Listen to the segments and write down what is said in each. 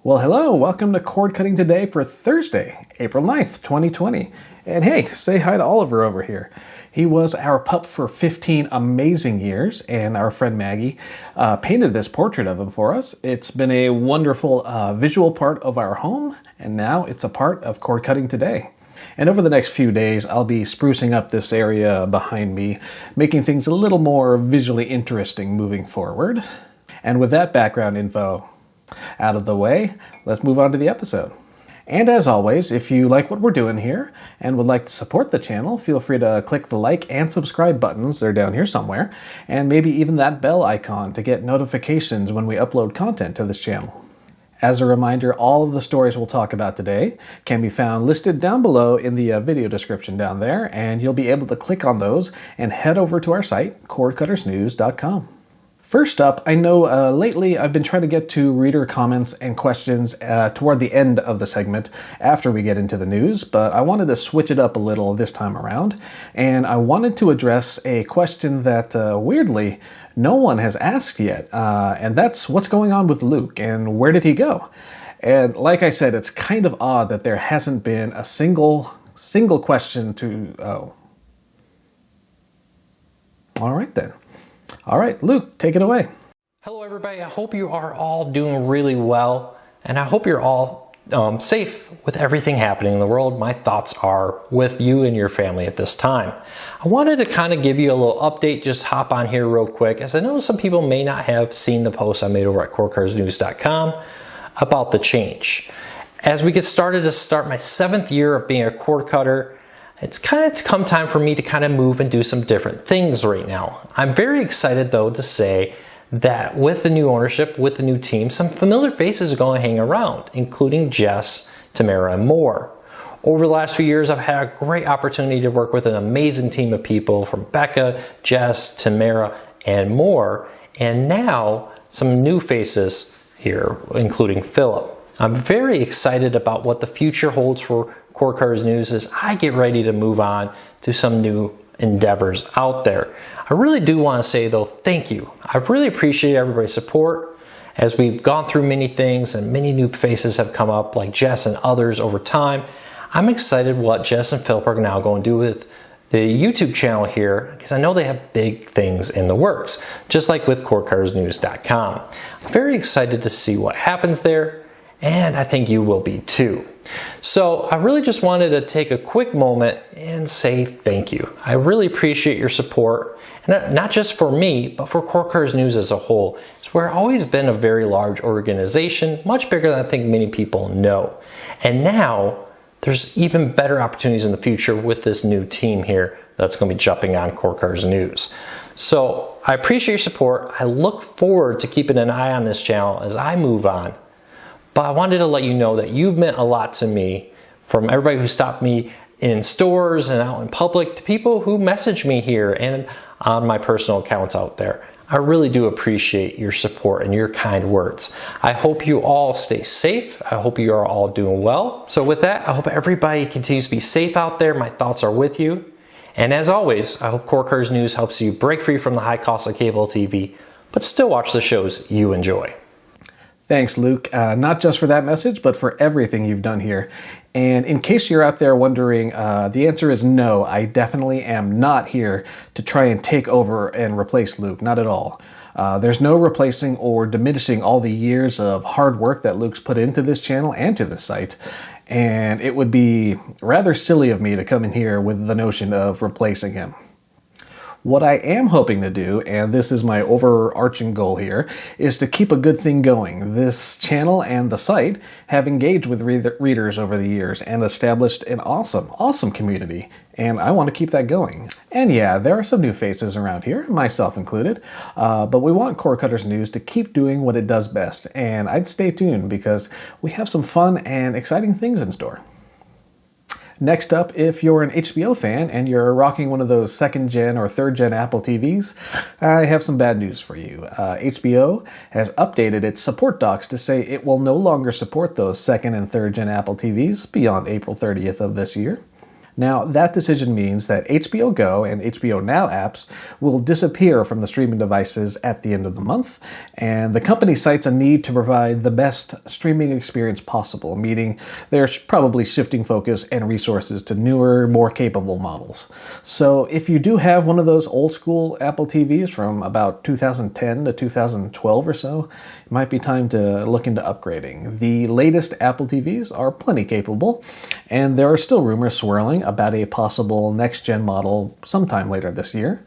Well, hello, welcome to Cord Cutting Today for Thursday, April 9th, 2020. And hey, say hi to Oliver over here. He was our pup for 15 amazing years, and our friend Maggie painted this portrait of him for us. It's been a wonderful visual part of our home, and now it's a part of Cord Cutting Today. And over the next few days, I'll be sprucing up this area behind me, making things a little more visually interesting moving forward. And with that background info out of the way, let's move on to the episode. And as always, if you like what we're doing here and would like to support the channel, feel free to click the like and subscribe buttons, they're down here somewhere, and maybe even that bell icon to get notifications when we upload content to this channel. As a reminder, all of the stories we'll talk about today can be found listed down below in the video description down there, and you'll be able to click on those and head over to our site, cordcuttersnews.com. First up, I know lately I've been trying to get to reader comments and questions toward the end of the segment after we get into the news, but I wanted to switch it up a little this time around, and I wanted to address a question that weirdly no one has asked yet, and that's what's going on with Luke and where did he go? And like I said, it's kind of odd that there hasn't been a single question to... Oh. All right then. All right, Luke, take it away. Hello, everybody. I hope you are all doing really well, and I hope you're all safe with everything happening in the world. My thoughts are with you and your family at this time. I wanted to kind of give you a little update, just hop on here real quick, as I know some people may not have seen the post I made over at cordcuttersnews.com about the change. As we get started to start my 7th year of being a cord cutter, it's kind of come time for me to kind of move and do some different things right now. I'm very excited though to say that with the new ownership, with the new team, some familiar faces are going to hang around, including Jess, Tamara, and more. Over the last few years, I've had a great opportunity to work with an amazing team of people from Becca, Jess, Tamara, and more. And now some new faces here, including Philip. I'm very excited about what the future holds for Cord Cutters News as I get ready to move on to some new endeavors out there. I really do want to say though, thank you. I really appreciate everybody's support as we've gone through many things and many new faces have come up like Jess and others over time. I'm excited what Jess and Philip are now going to do with the YouTube channel here because I know they have big things in the works, just like with cordcuttersnews.com. I'm very excited to see what happens there, and I think you will be too. So I really just wanted to take a quick moment and say thank you. I really appreciate your support, and not just for me, but for Cord Cutters News as a whole. We've always been a very large organization, much bigger than I think many people know. And now there's even better opportunities in the future with this new team here that's going to be jumping on Cord Cutters News. So I appreciate your support. I look forward to keeping an eye on this channel as I move on. But I wanted to let you know that you've meant a lot to me, from everybody who stopped me in stores and out in public to people who message me here and on my personal accounts out there. I really do appreciate your support and your kind words. I hope you all stay safe. I hope you are all doing well. So with that, I hope everybody continues to be safe out there. My thoughts are with you. And as always, I hope Cord Cutters News helps you break free from the high cost of cable TV, but still watch the shows you enjoy. Thanks, Luke, not just for that message, but for everything you've done here. And in case you're out there wondering, the answer is no, I definitely am not here to try and take over and replace Luke, not at all. There's no replacing or diminishing all the years of hard work that Luke's put into this channel and to this site. And it would be rather silly of me to come in here with the notion of replacing him. What I am hoping to do, and this is my overarching goal here, is to keep a good thing going. This channel and the site have engaged with readers over the years and established an awesome community, and I want to keep that going. And yeah, there are some new faces around here, myself included, but we want Cord Cutters News to keep doing what it does best, and I'd stay tuned because we have some fun and exciting things in store. Next up, if you're an HBO fan and you're rocking one of those 2nd gen or 3rd gen Apple TVs, I have some bad news for you. HBO has updated its support docs to say it will no longer support those 2nd and 3rd gen Apple TVs beyond April 30th of this year. Now, that decision means that HBO Go and HBO Now apps will disappear from the streaming devices at the end of the month, and the company cites a need to provide the best streaming experience possible, meaning they're probably shifting focus and resources to newer, more capable models. So if you do have one of those old school Apple TVs from about 2010 to 2012 or so, it might be time to look into upgrading. The latest Apple TVs are plenty capable, and there are still rumors swirling about a possible next-gen model sometime later this year.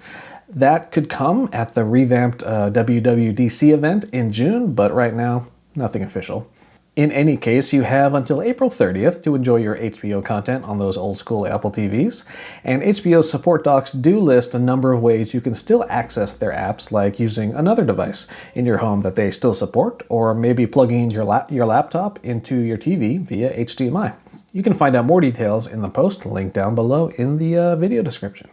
That could come at the revamped WWDC event in June, but right now, nothing official. In any case, you have until April 30th to enjoy your HBO content on those old school Apple TVs, and HBO's support docs do list a number of ways you can still access their apps, like using another device in your home that they still support, or maybe plugging in your laptop into your TV via HDMI. You can find out more details in the post linked down below in the video description.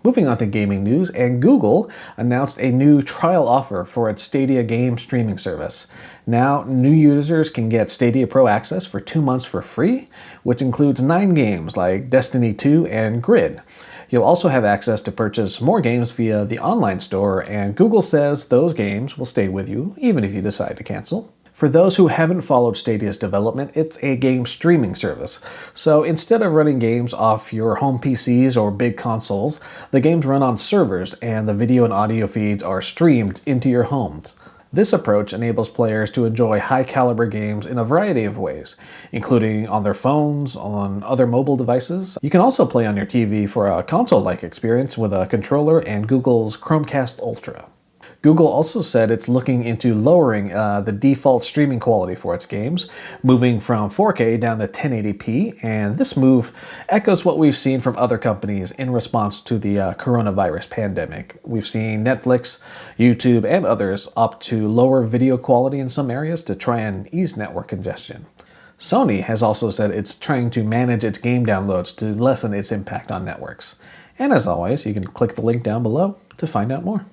Moving on to gaming news, and Google announced a new trial offer for its Stadia game streaming service. Now, new users can get Stadia Pro access for 2 months for free, which includes 9 games like Destiny 2 and Grid. You'll also have access to purchase more games via the online store, and Google says those games will stay with you even if you decide to cancel. For those who haven't followed Stadia's development, it's a game streaming service. So instead of running games off your home PCs or big consoles, the games run on servers and the video and audio feeds are streamed into your homes. This approach enables players to enjoy high-caliber games in a variety of ways, including on their phones, on other mobile devices. You can also play on your TV for a console-like experience with a controller and Google's Chromecast Ultra. Google also said it's looking into lowering the default streaming quality for its games, moving from 4K down to 1080p, and this move echoes what we've seen from other companies in response to the coronavirus pandemic. We've seen Netflix, YouTube, and others opt to lower video quality in some areas to try and ease network congestion. Sony has also said it's trying to manage its game downloads to lessen its impact on networks. And as always, you can click the link down below to find out more.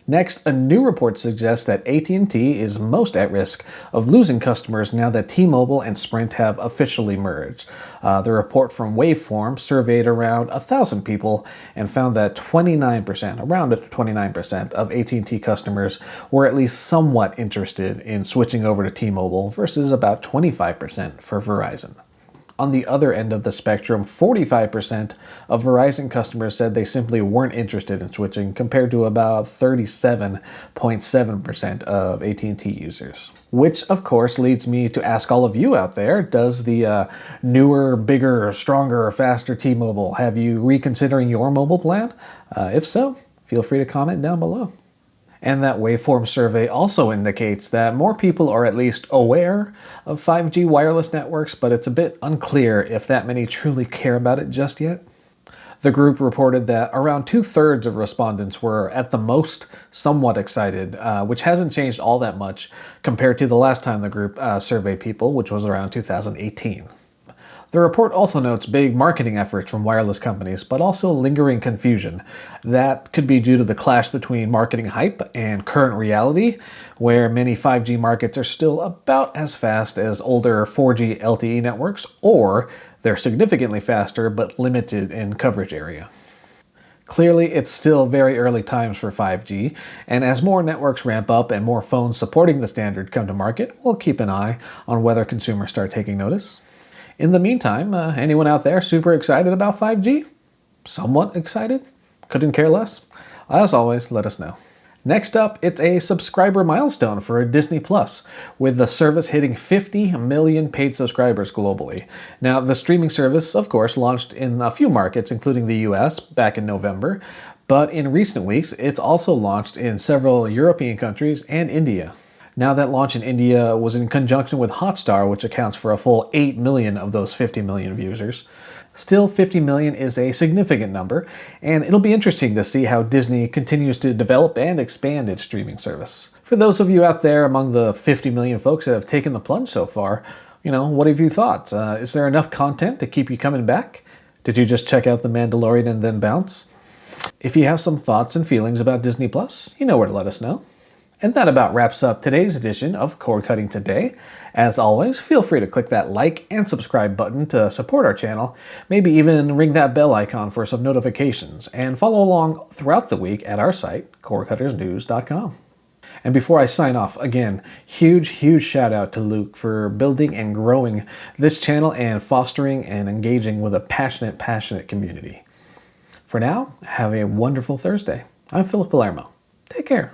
Next, a new report suggests that AT&T is most at risk of losing customers now that T-Mobile and Sprint have officially merged. The report from Waveform surveyed around 1,000 people and found that around 29% of AT&T customers were at least somewhat interested in switching over to T-Mobile versus about 25% for Verizon. On the other end of the spectrum, 45% of Verizon customers said they simply weren't interested in switching, compared to about 37.7% of AT&T users. Which, of course, leads me to ask all of you out there, does the newer, bigger, stronger, faster T-Mobile have you reconsidering your mobile plan? If so, feel free to comment down below. And that Waveform survey also indicates that more people are at least aware of 5G wireless networks, but it's a bit unclear if that many truly care about it just yet. The group reported that around 2/3 of respondents were at the most somewhat excited, which hasn't changed all that much compared to the last time the group surveyed people, which was around 2018. The report also notes big marketing efforts from wireless companies, but also lingering confusion. That could be due to the clash between marketing hype and current reality, where many 5G markets are still about as fast as older 4G LTE networks, or they're significantly faster but limited in coverage area. Clearly, it's still very early times for 5G, and as more networks ramp up and more phones supporting the standard come to market, we'll keep an eye on whether consumers start taking notice. In the meantime, anyone out there super excited about 5G? Somewhat excited? Couldn't care less? As always, let us know. Next up, it's a subscriber milestone for Disney Plus, with the service hitting 50 million paid subscribers globally. Now, the streaming service, of course, launched in a few markets, including the US, back in November, but in recent weeks, it's also launched in several European countries and India. Now, that launch in India was in conjunction with Hotstar, which accounts for a full 8 million of those 50 million users. Still, 50 million is a significant number, and it'll be interesting to see how Disney continues to develop and expand its streaming service. For those of you out there among the 50 million folks that have taken the plunge so far, what have you thought? Is there enough content to keep you coming back? Did you just check out The Mandalorian and then bounce? If you have some thoughts and feelings about Disney Plus, you know where to let us know. And that about wraps up today's edition of Cord Cutting Today. As always, feel free to click that like and subscribe button to support our channel, maybe even ring that bell icon for some notifications, and follow along throughout the week at our site, cordcuttersnews.com. And before I sign off, again, huge shout out to Luke for building and growing this channel and fostering and engaging with a passionate community. For now, have a wonderful Thursday. I'm Philip Palermo. Take care.